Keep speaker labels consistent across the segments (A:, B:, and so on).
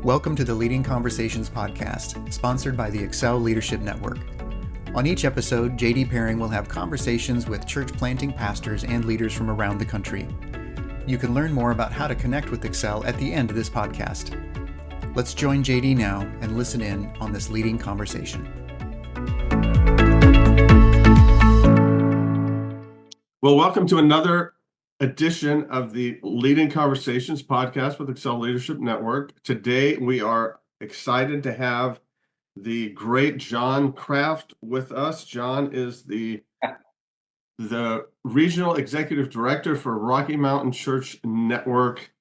A: Welcome to the Leading Conversations podcast, sponsored by the Excel Leadership Network. On each episode, JD Pairing will have conversations with church planting pastors and leaders from around the country. You can learn more about how to connect with Excel at the end of this podcast. Let's join JD now and listen in on this leading conversation.
B: Well, welcome to another edition of the Leading Conversations podcast with Excel Leadership Network. Today, we are excited to have the great John Kraft with us. John is the Regional Executive Director for Rocky Mountain Church Network.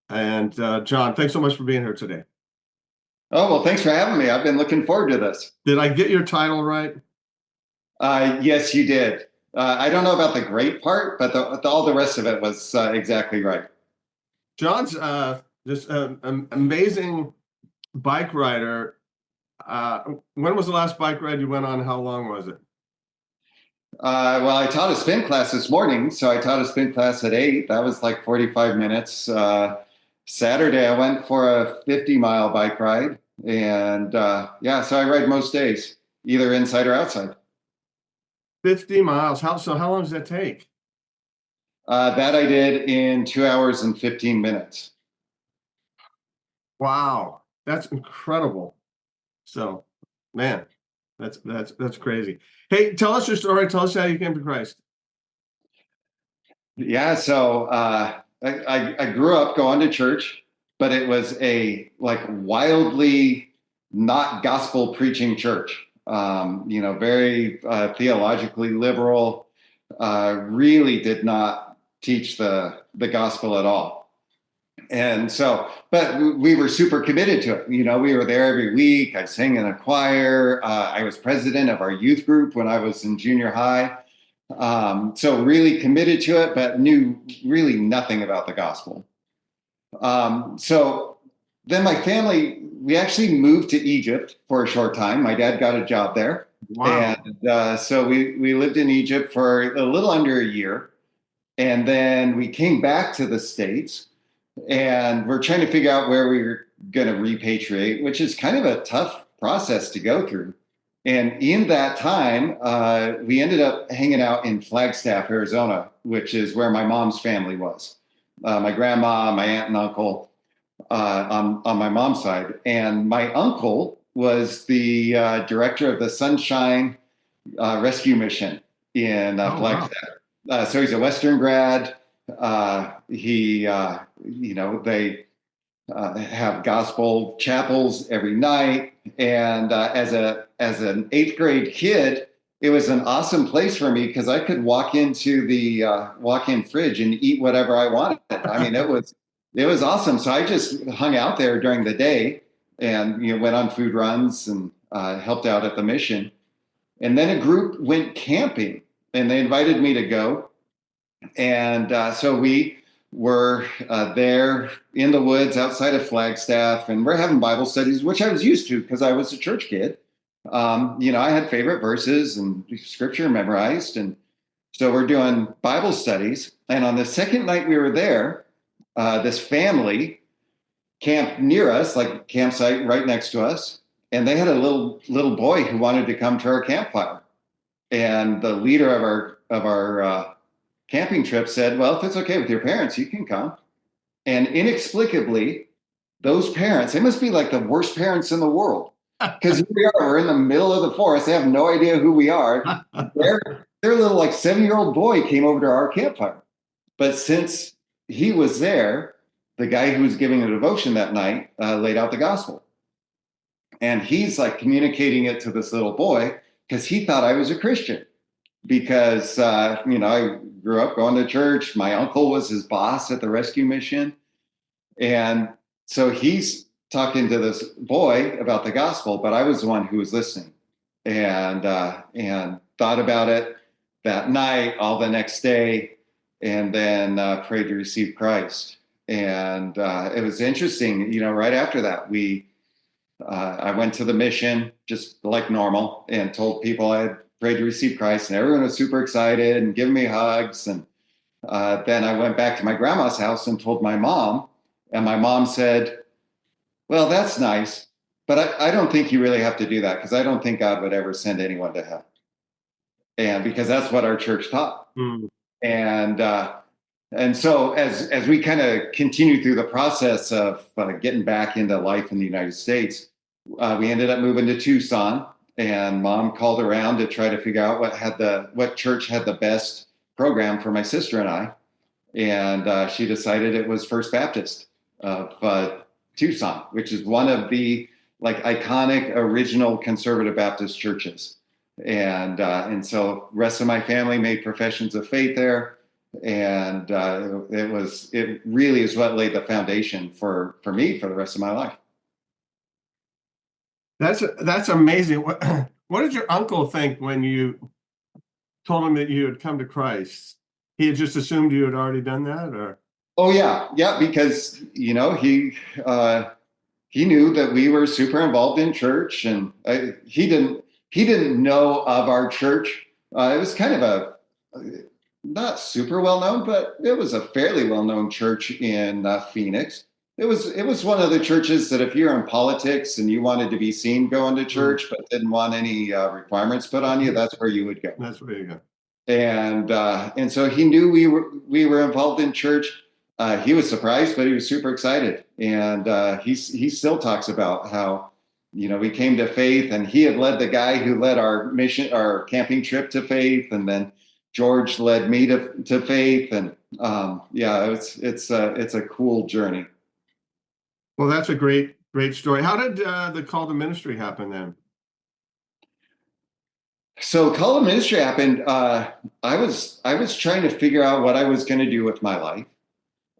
B: And John, thanks so much for being here today.
C: Oh, well, thanks for having me. I've been looking forward to this.
B: Did I get your title right?
C: Yes, you did. I don't know about the great part, but all the rest of it was exactly right.
B: John's just an amazing bike rider. When was the last bike ride you went on? How long was it?
C: Well, I taught a spin class this morning, so I taught a spin class at 8. That was like 45 minutes. Saturday, I went for a 50-mile bike ride. And so I ride most days, either inside or outside.
B: 50 miles. How long does that take?
C: That I did in 2 hours and 15 minutes.
B: Wow, that's incredible. So, man, that's crazy. Hey, tell us your story. Tell us how you came to Christ.
C: Yeah, so I grew up going to church, but it was a wildly not gospel preaching church. Very theologically liberal, really did not teach the gospel at all. And so, but we were super committed to it. We were there every week. I sang in a choir. I was president of our youth group when I was in junior high. So really committed to it, but knew really nothing about the gospel. So then my family, we actually moved to Egypt for a short time. My dad got a job there.
B: Wow.
C: And so we lived in Egypt for a little under a year. And then we came back to the States and we're trying to figure out where we were going to repatriate, which is kind of a tough process to go through. And in that time, we ended up hanging out in Flagstaff, Arizona, which is where my mom's family was. My grandma, my aunt and uncle. On my mom's side. And my uncle was the director of the Sunshine Rescue Mission in Flagstaff. Wow. So he's a Western grad. They have gospel chapels every night. And as an 8th grade kid, it was an awesome place for me because I could walk into the walk-in fridge and eat whatever I wanted. I mean, it was awesome. So I just hung out there during the day and went on food runs and helped out at the mission. And then a group went camping and they invited me to go. And so we were there in the woods outside of Flagstaff, and we're having Bible studies, which I was used to because I was a church kid. I had favorite verses and scripture memorized. And so we're doing Bible studies. And on the second night we were there, this family camped near us, like a campsite right next to us. And they had a little boy who wanted to come to our campfire. And the leader of our camping trip said, well, if it's okay with your parents, you can come. And inexplicably, those parents, they must be like the worst parents in the world. Because we're in the middle of the forest. They have no idea who we are. Their little 7-year-old boy came over to our campfire. But since he was there, the guy who was giving the devotion that night laid out the gospel. And he's communicating it to this little boy because he thought I was a Christian. Because, I grew up going to church. My uncle was his boss at the rescue mission. And so he's talking to this boy about the gospel, but I was the one who was listening and thought about it that night, all the next day. And then prayed to receive Christ. And it was interesting, right after that, I went to the mission just like normal and told people I had prayed to receive Christ, and everyone was super excited and giving me hugs. And then I went back to my grandma's house and told my mom, and my mom said, Well, that's nice, but I don't think you really have to do that because I don't think God would ever send anyone to hell, and because that's what our church taught.
B: Mm.
C: And so as we kind of continue through the process of getting back into life in the United States, we ended up moving to Tucson, and Mom called around to try to figure out what church had the best program for my sister and I, and she decided it was First Baptist of Tucson, which is one of the like iconic original conservative Baptist churches. And so rest of my family made professions of faith there, and it really is what laid the foundation for me for the rest of my life.
B: That's amazing. What did your uncle think when you told him that you had come to Christ? He had just assumed you had already done that, or?
C: Oh yeah, because he knew that we were super involved in church, and he didn't know of our church. It was kind of not super well known, but it was a fairly well known church in Phoenix. It was one of the churches that if you're in politics and you wanted to be seen going to church, but didn't want any requirements put on you, that's where you would go.
B: That's where you go.
C: And so he knew we were involved in church. He was surprised, but he was super excited. And he still talks about how, we came to faith, and he had led the guy who led our camping trip to faith. And then George led me to faith. And it's a cool journey.
B: Well, that's a great story. How did the call to ministry happen then?
C: So call to ministry happened. I was trying to figure out what I was going to do with my life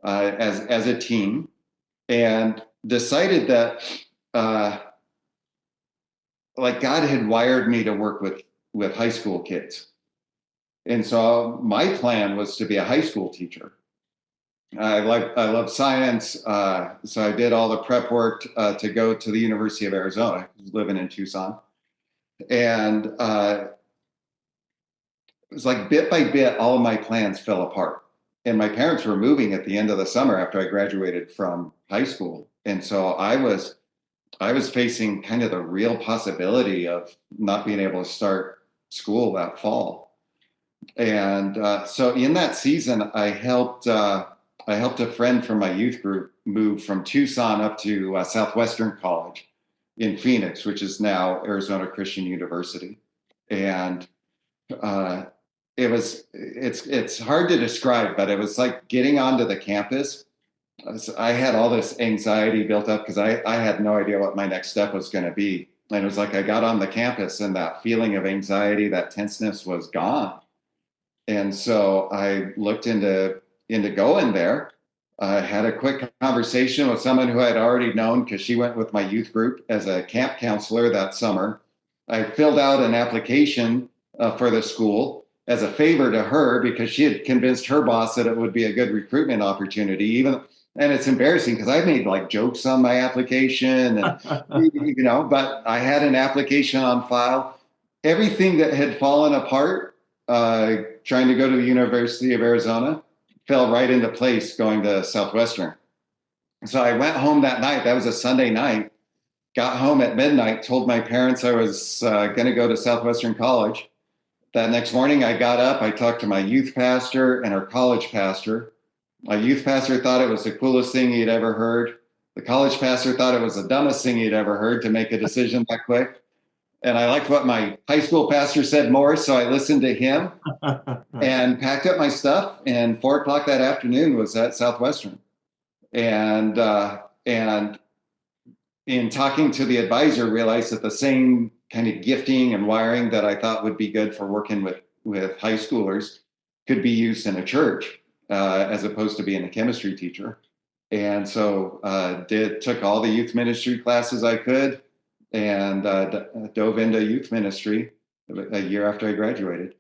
C: as a teen, and decided that God had wired me to work with high school kids, and so my plan was to be a high school teacher. I love science, so I did all the prep work to go to the University of Arizona, living in Tucson. And it was like bit by bit, all of my plans fell apart. And my parents were moving at the end of the summer after I graduated from high school. And so I was facing kind of the real possibility of not being able to start school that fall. And so in that season, I helped a friend from my youth group move from Tucson up to Southwestern College in Phoenix, which is now Arizona Christian University. And it's hard to describe, but it was like getting onto the campus. I had all this anxiety built up because I had no idea what my next step was going to be. And it was like I got on the campus and that feeling of anxiety, that tenseness was gone. And so I looked into going there. I had a quick conversation with someone who I'd already known because she went with my youth group as a camp counselor that summer. I filled out an application for the school as a favor to her because she had convinced her boss that it would be a good recruitment opportunity. And it's embarrassing because I made like jokes on my application, and but I had an application on file. Everything that had fallen apart trying to go to the University of Arizona fell right into place going to Southwestern. So I went home that night. That was a Sunday night. Got home at midnight, told my parents I was going to go to Southwestern College. That next morning, I got up. I talked to my youth pastor and our college pastor. My youth pastor thought it was the coolest thing he'd ever heard. The college pastor thought it was the dumbest thing he'd ever heard to make a decision that quick. And I liked what my high school pastor said more, so I listened to him and packed up my stuff. And 4:00 that afternoon was at Southwestern. And in talking to the advisor, realized that the same kind of gifting and wiring that I thought would be good for working with high schoolers could be used in a church as opposed to being a chemistry teacher. And so took all the youth ministry classes I could, and dove into youth ministry a year after I graduated.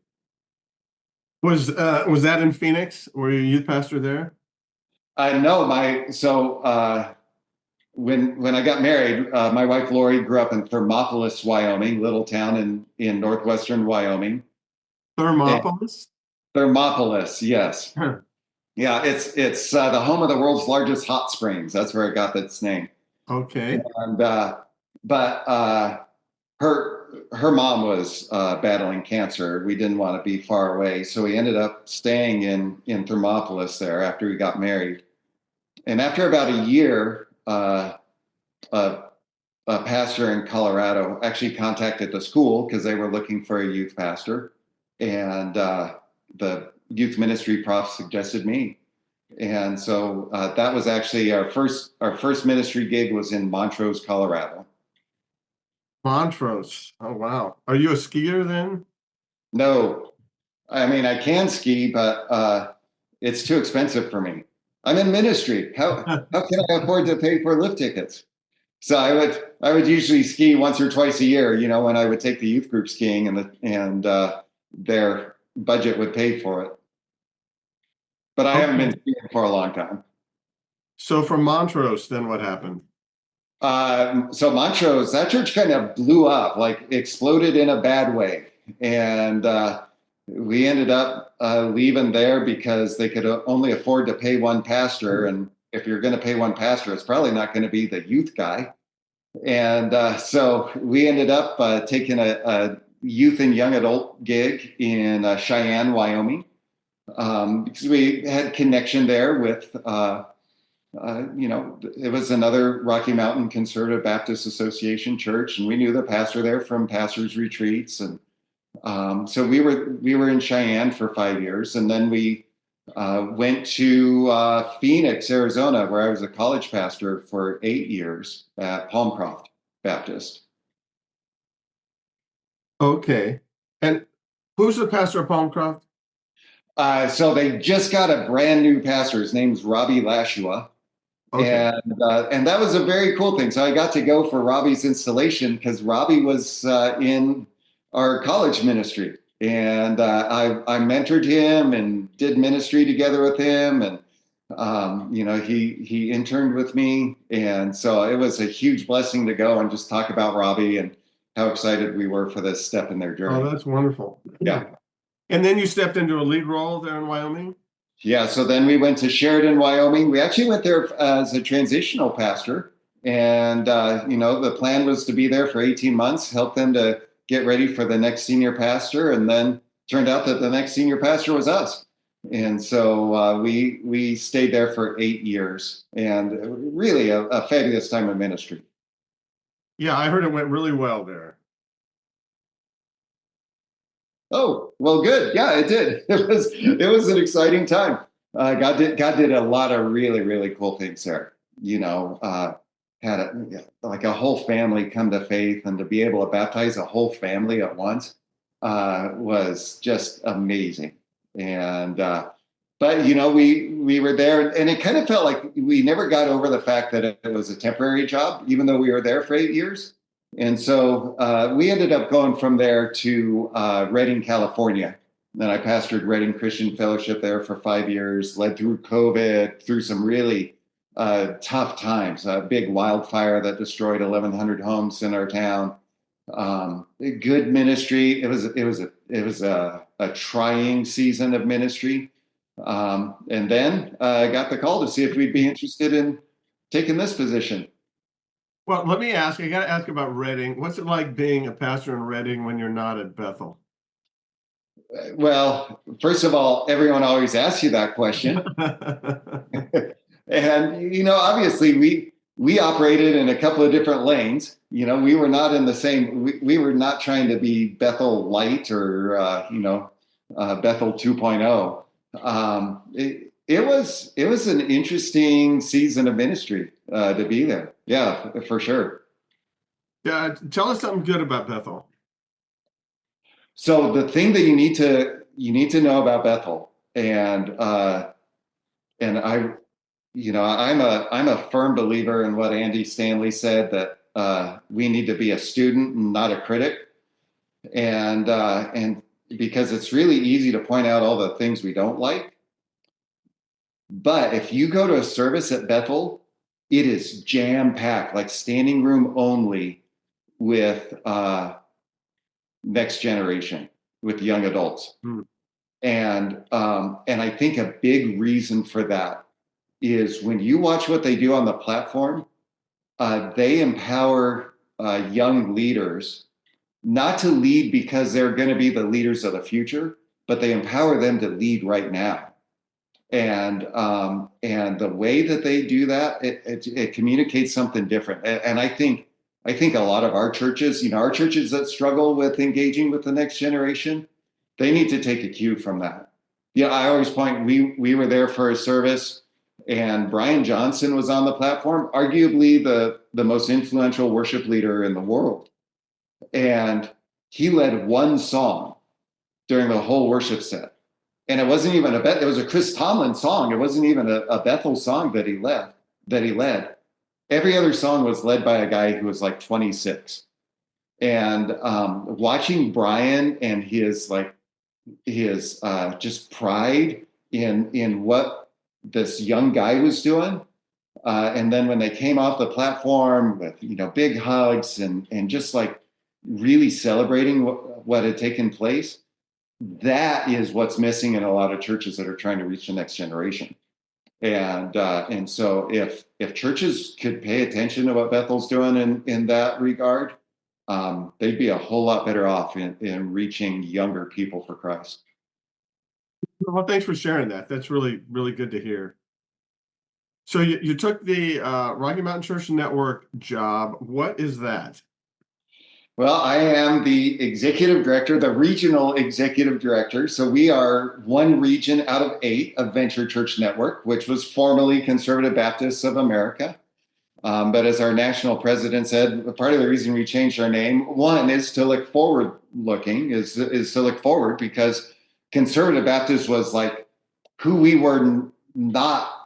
B: Was that in Phoenix? Were you a youth pastor there?
C: No, when I got married, my wife Lori grew up in Thermopolis, Wyoming, little town in northwestern Wyoming.
B: Thermopolis?
C: Thermopolis, yes. Yeah, it's the home of the world's largest hot springs. That's where it got its name.
B: Okay.
C: And her mom was battling cancer. We didn't want to be far away, so we ended up staying in Thermopolis there after we got married. And after about a year, a, a pastor in Colorado actually contacted the school because they were looking for a youth pastor, and the youth ministry prof suggested me. And so that was actually our first ministry gig was in Montrose, Colorado.
B: Montrose. Oh, wow. Are you a skier then?
C: No, I mean I can ski, but it's too expensive for me. I'm in ministry. How can I afford to pay for lift tickets? So I would usually ski once or twice a year. When I would take the youth group skiing, and their budget would pay for it. But I haven't been skiing for a long time.
B: So from Montrose, then what happened?
C: So Montrose, that church kind of blew up, like exploded in a bad way. And we ended up leaving there because they could only afford to pay one pastor. And if you're going to pay one pastor, it's probably not going to be the youth guy. And so we ended up taking a youth and young adult gig in Cheyenne, Wyoming, because we had connection there with it was another Rocky Mountain Conservative Baptist Association church, and we knew the pastor there from pastors' retreats, and so we were in Cheyenne for 5 years, and then we went to Phoenix, Arizona, where I was a college pastor for 8 years at Palmcroft Baptist.
B: Okay. And who's the pastor of Palmcroft?
C: So they just got a brand new pastor. His name's Robbie Lashua.
B: Okay.
C: And that was a very cool thing. So I got to go for Robbie's installation because Robbie was in our college ministry, and I mentored him and did ministry together with him, and he interned with me, and so it was a huge blessing to go and just talk about Robbie and how excited we were for this step in their journey.
B: Oh, that's wonderful.
C: Yeah.
B: And then you stepped into a lead role there in Wyoming?
C: Yeah, so then we went to Sheridan, Wyoming. We actually went there as a transitional pastor. And, the plan was to be there for 18 months, help them to get ready for the next senior pastor. And then turned out that the next senior pastor was us. And so we stayed there for 8 years, and really a fabulous time of ministry.
B: Yeah, I heard it went really well there.
C: Oh, well, good. Yeah, it did. It was an exciting time. God did a lot of really, really cool things there. Had a whole family come to faith, and to be able to baptize a whole family at once was just amazing. And but we were there, and it kind of felt like we never got over the fact that it was a temporary job, even though we were there for 8 years. And so we ended up going from there to Redding, California. Then I pastored Redding Christian Fellowship there for 5 years, led through COVID, through some really tough times, a big wildfire that destroyed 1,100 homes in our town. Good ministry. It was a trying season of ministry. And then I got the call to see if we'd be interested in taking this position.
B: Well, let me ask, I got to ask about Redding. What's it like being a pastor in Redding when you're not at Bethel?
C: Well, first of all, everyone always asks you that question. And, obviously we operated in a couple of different lanes. We were not in the same, we were not trying to be Bethel Light or, Bethel 2.0. It was an interesting season of ministry to be there. Yeah, for sure.
B: Yeah, tell us something good about Bethel.
C: So the thing that you need to know about Bethel, and I'm a firm believer in what Andy Stanley said, that we need to be a student and not a critic, and because it's really easy to point out all the things we don't like. But if you go to a service at Bethel, it is jam-packed, like standing room only, with next generation, with young adults. And I think a big reason for that is when you watch what they do on the platform, they empower young leaders not to lead because they're going to be the leaders of the future, but they empower them to lead right now. And the way that they do that, it communicates something different. And I think a lot of our churches, our churches that struggle with engaging with the next generation, they need to take a cue from that. I always point, we were there for a service, and Brian Johnson was on the platform, arguably the most influential worship leader in the world. And he led one song during the whole worship set. And it wasn't even it was a Chris Tomlin song. It wasn't even a Bethel song that he led. Every other song was led by a guy who was like 26. And watching Brian and his just pride in what this young guy was doing. And then when they came off the platform with, big hugs and just like really celebrating what had taken place, that is what's missing in a lot of churches that are trying to reach the next generation. And so if churches could pay attention to what Bethel's doing in that regard, they'd be a whole lot better off in reaching younger people for Christ.
B: Well, thanks for sharing that. That's really, really good to hear. So you took the Rocky Mountain Church Network job. What is that?
C: Well, I am the executive director, the regional executive director. So we are one region out of 8 of Venture Church Network, which was formerly Conservative Baptists of America. But as our national president said, part of the reason we changed our name, one, is to look forward because Conservative Baptist was like who we were not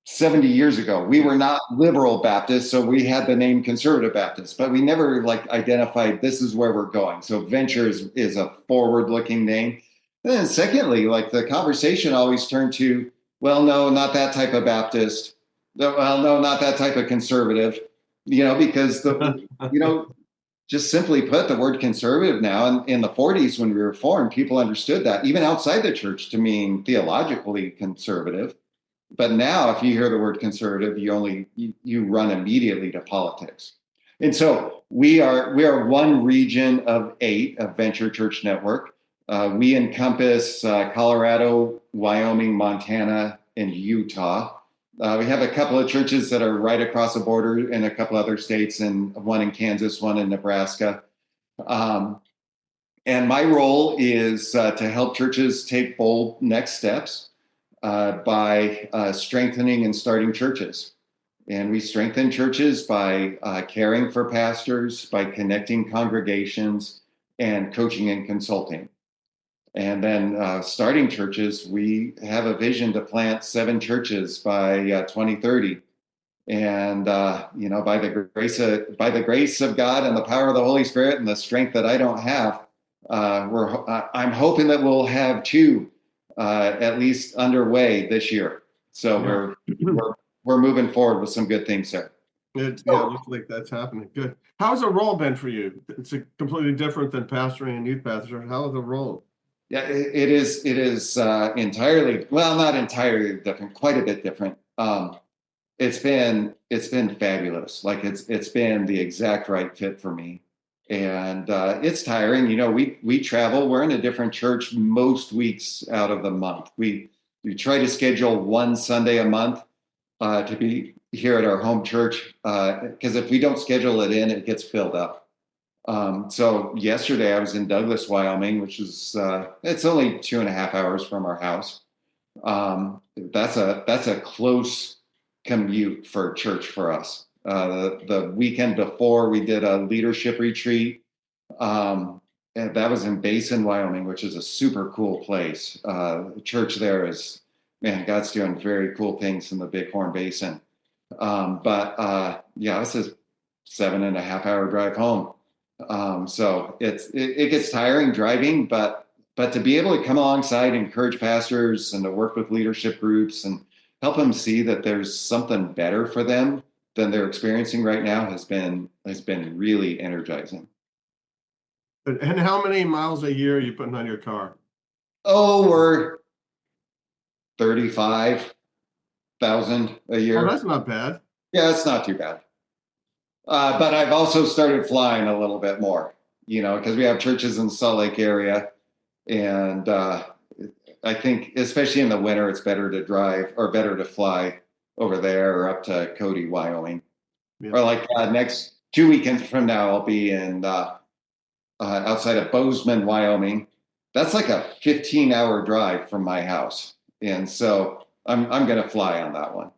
C: 70 years ago. We were not liberal Baptists, so we had the name Conservative Baptist, but we never identified this is where we're going. So Venture is a forward-looking name. And then secondly, the conversation always turned to, well, no, not that type of Baptist. Well, no, not that type of conservative, because just simply put, the word conservative now, in the 40s when we were formed, people understood that even outside the church to mean theologically conservative. But now, if you hear the word conservative, you run immediately to politics. And so we are one region of 8 of Venture Church Network. We encompass Colorado, Wyoming, Montana, and Utah. We have a couple of churches that are right across the border in a couple other states, and one in Kansas, one in Nebraska. And my role is to help churches take bold next steps by strengthening and starting churches. And we strengthen churches by caring for pastors, by connecting congregations, and coaching and consulting. And then starting churches, we have a vision to plant 7 churches by 2030. And by the grace of God and the power of the Holy Spirit and the strength that I don't have, I'm hoping that we'll have 2 at least underway this year. So we're moving forward with some good things there.
B: It looks like that's happening. Good. How's the role been for you? It's completely different than pastoring and youth pastor. How is the role?
C: Yeah, it is entirely, well, not entirely different, quite a bit different. It's been fabulous. It's been the exact right fit for me. And it's tiring. We travel. We're in a different church most weeks out of the month. We try to schedule one Sunday a month to be here at our home church, because if we don't schedule it in, it gets filled up. So yesterday I was in Douglas, Wyoming, which is it's only 2.5 hours from our house. That's a close commute for church for us. The weekend before, we did a leadership retreat. And that was in Basin, Wyoming, which is a super cool place. The church there is, man, God's doing very cool things in the Bighorn Basin. But this is 7.5 hour drive home. So it gets tiring driving, but to be able to come alongside, encourage pastors, and to work with leadership groups and help them see that there's something better for them than they're experiencing right now has been really energizing.
B: And how many miles a year are you putting on your car?
C: Oh, we're 35,000 a year.
B: Oh, that's not bad.
C: Yeah, it's not too bad. But I've also started flying a little bit more, because we have churches in the Salt Lake area. And I think, especially in the winter, it's better to drive or better to fly over there or up to Cody, Wyoming.
B: Yeah.
C: Or like next 2 weekends from now, I'll be in outside of Bozeman, Wyoming. That's like a 15-hour drive from my house. And so I'm going to fly on that one.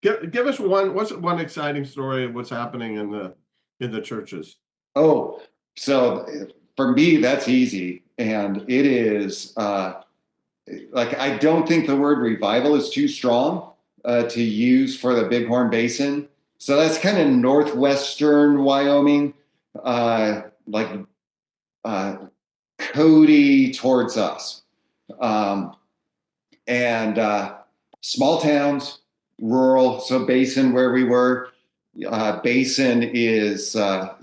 B: Give us what's one exciting story of what's happening in the churches.
C: Oh, so for me, that's easy. And it is I don't think the word revival is too strong to use for the Bighorn Basin. So that's kind of northwestern Wyoming, Cody towards us. And small towns, rural. So Basin, where we were, Basin itself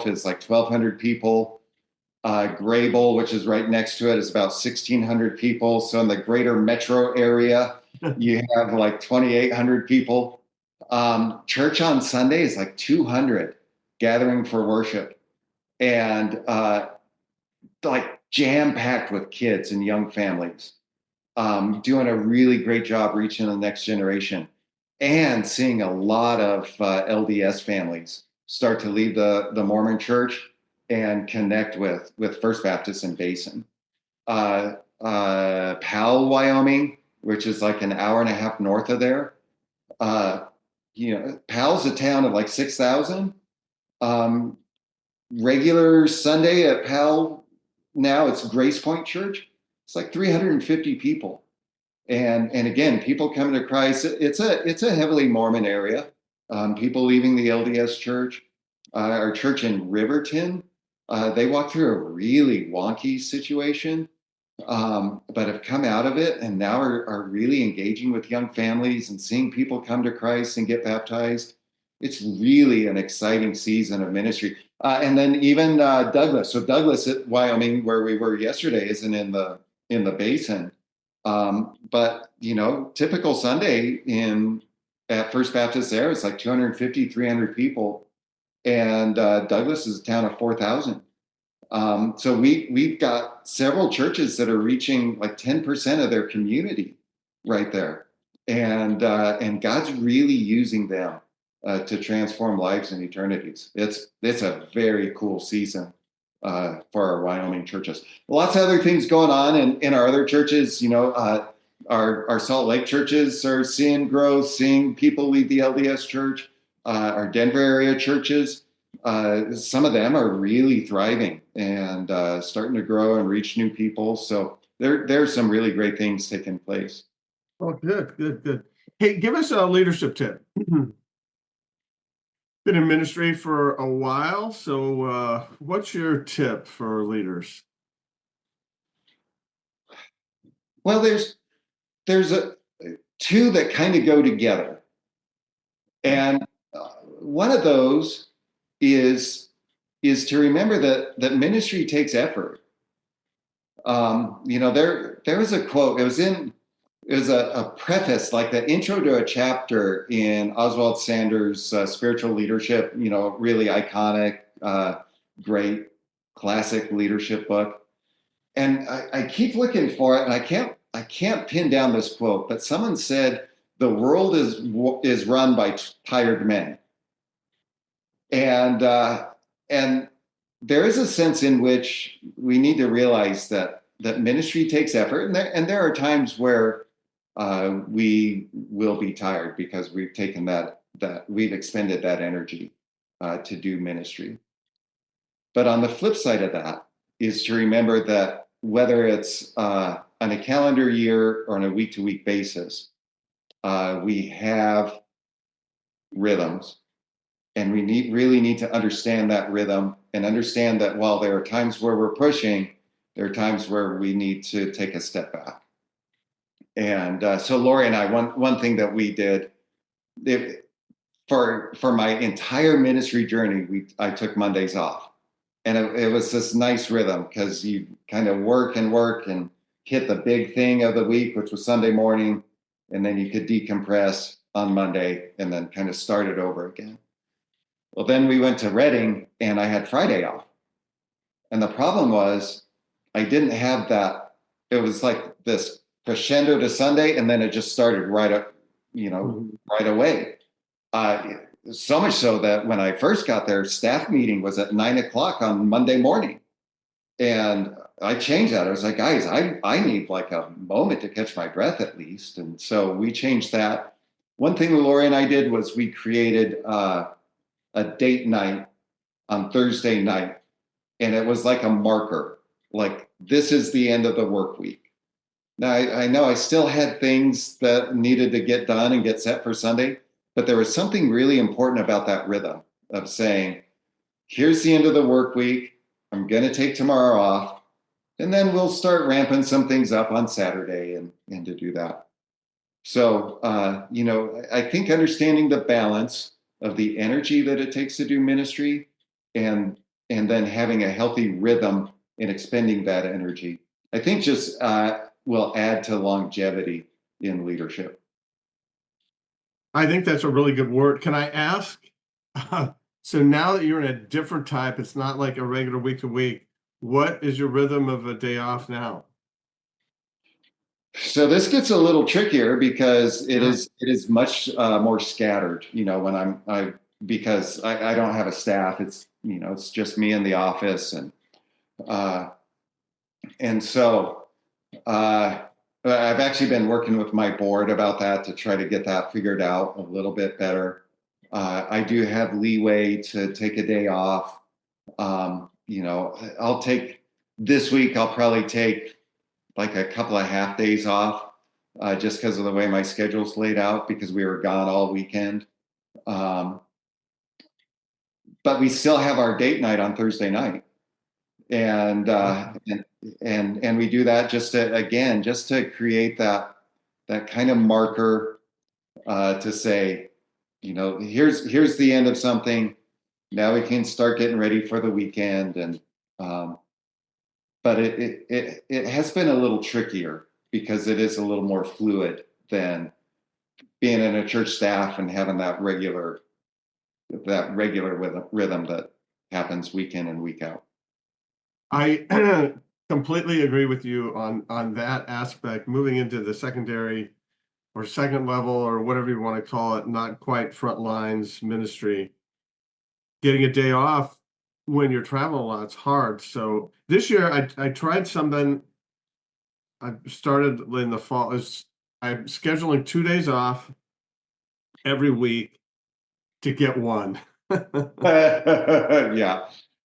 C: is like 1,200 people. Grable, which is right next to it, is about 1,600 people. So in the greater metro area, you have like 2,800 people. Church on Sunday is like 200 gathering for worship, and like jam-packed with kids and young families, doing a really great job reaching the next generation, and seeing a lot of LDS families start to leave the Mormon church and connect with First Baptist in Basin. Powell, Wyoming, which is like an hour and a half north of there. Powell's a town of like 6,000. Regular Sunday at Powell, now it's Grace Point Church. It's like 350 people. And again, people coming to Christ. It's a heavily Mormon area. People leaving the LDS church. Our church in Riverton, they walked through a really wonky situation, but have come out of it and now are really engaging with young families and seeing people come to Christ and get baptized. It's really an exciting season of ministry. And then even Douglas. So Douglas, Wyoming, where we were yesterday, isn't in the Basin. But typical Sunday at First Baptist there, it's like 250, 300 people. And Douglas is a town of 4,000. So we've got several churches that are reaching like 10% of their community right there. And God's really using them to transform lives and eternities. It's a very cool season for our Wyoming churches. Lots of other things going on in our other churches. Our Salt Lake churches are seeing growth, seeing people leave the LDS church. Our Denver area churches, some of them are really thriving and starting to grow and reach new people. So there's some really great things taking place.
B: Oh, good. Hey, give us a leadership tip. Been in ministry for a while, so what's your tip for leaders?
C: Well, there's two that kind of go together, and one of those is to remember that ministry takes effort. There was a quote. It was a preface, like the intro to a chapter in Oswald Sanders' Spiritual Leadership. Really iconic, great, classic leadership book. And I keep looking for it, and I can't pin down this quote. But someone said the world is run by tired men. And there is a sense in which we need to realize that ministry takes effort, and there are times where we will be tired because we've taken that we've expended that energy to do ministry. But on the flip side of that is to remember that whether it's on a calendar year or on a week-to-week basis, we have rhythms. And we really need to understand that rhythm and understand that while there are times where we're pushing, there are times where we need to take a step back. And so Lori and I, one thing that we did, for my entire ministry journey, I took Mondays off. And it was this nice rhythm because you kind of work and hit the big thing of the week, which was Sunday morning, and then you could decompress on Monday and then kind of start it over again. Well, then we went to Reading and I had Friday off. And the problem was I didn't have that. It was like this crescendo to Sunday, and then it just started right up, right away. So much so that when I first got there, staff meeting was at 9 o'clock on Monday morning. And I changed that. I was like, guys, I need like a moment to catch my breath at least. And so we changed that. One thing Lori and I did was we created a date night on Thursday night. And it was like a marker, like this is the end of the work week. Now, I know I still had things that needed to get done and get set for Sunday, but there was something really important about that rhythm of saying, here's the end of the work week. I'm going to take tomorrow off, and then we'll start ramping some things up on Saturday and to do that. So, I think understanding the balance of the energy that it takes to do ministry and then having a healthy rhythm in expending that energy, I think just will add to longevity in leadership.
B: I think that's a really good word. Can I ask? So now that you're in a different type, it's not like a regular week to week. What is your rhythm of a day off now?
C: So this gets a little trickier because it is much more scattered. Because I don't have a staff. It's it's just me in the office, and so I've actually been working with my board about that to try to get that figured out a little bit better. I do have leeway to take a day off. I'll take this week. I'll probably take like a couple of half days off just because of the way my schedule's laid out because we were gone all weekend. But we still have our date night on Thursday night, and we do that just to create that kind of marker to say, here's the end of something. Now we can start getting ready for the weekend, and but it has been a little trickier because it is a little more fluid than being in a church staff and having that regular rhythm that happens week in and week out.
B: I completely agree with you on that aspect. Moving into the secondary or second level or whatever you want to call it, not quite front lines ministry, getting a day off when you're traveling a lot, it's hard. So this year I tried something. I started in the fall. I'm scheduling 2 days off every week to get one.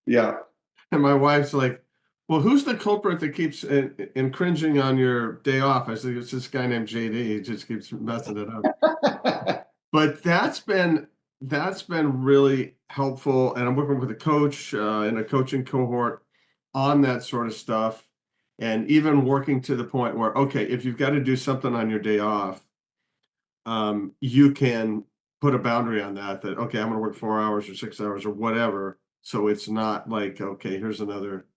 C: Yeah.
B: And my wife's like, well, who's the culprit that keeps infringing on your day off? I said, it's this guy named JD. He just keeps messing it up. But that's been really helpful. And I'm working with a coach in a coaching cohort on that sort of stuff. And even working to the point where, okay, if you've got to do something on your day off, you can put a boundary on that, okay, I'm going to work 4 hours or 6 hours or whatever. So it's not like, okay, here's another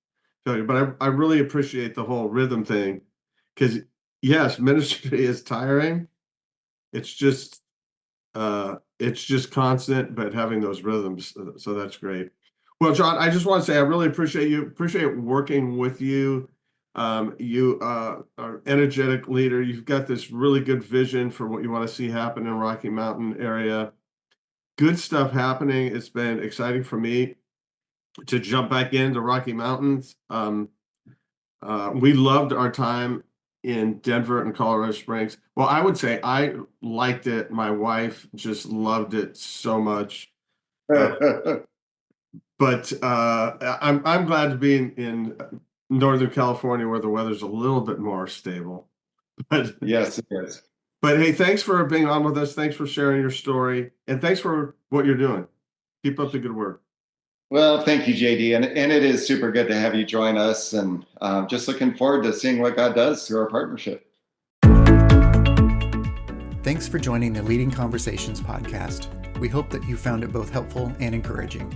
B: failure. But I really appreciate the whole rhythm thing because, yes, ministry is tiring. It's just constant, but having those rhythms. So that's great. Well, John, I just want to say I really appreciate working with you. You are an energetic leader. You've got this really good vision for what you want to see happen in Rocky Mountain area. Good stuff happening. It's been exciting for me to jump back into Rocky Mountains. We loved our time in Denver and Colorado Springs. Well, I would say I liked it. My wife just loved it so much. But I'm glad to be in Northern California where the weather's a little bit more stable. But
C: yes, it is.
B: But hey, thanks for being on with us. Thanks for sharing your story, and thanks for what you're doing. Keep up the good work.
C: Well, thank you, JD, and it is super good to have you join us, and just looking forward to seeing what God does through our partnership.
A: Thanks for joining the Leading Conversations podcast. We hope that you found it both helpful and encouraging.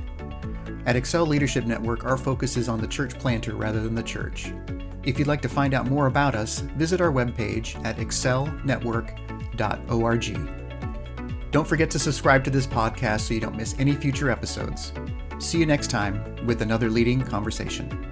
A: At Excel Leadership Network, our focus is on the church planter rather than the church. If you'd like to find out more about us, visit our webpage at excelnetwork.org. Don't forget to subscribe to this podcast so you don't miss any future episodes. See you next time with another leading conversation.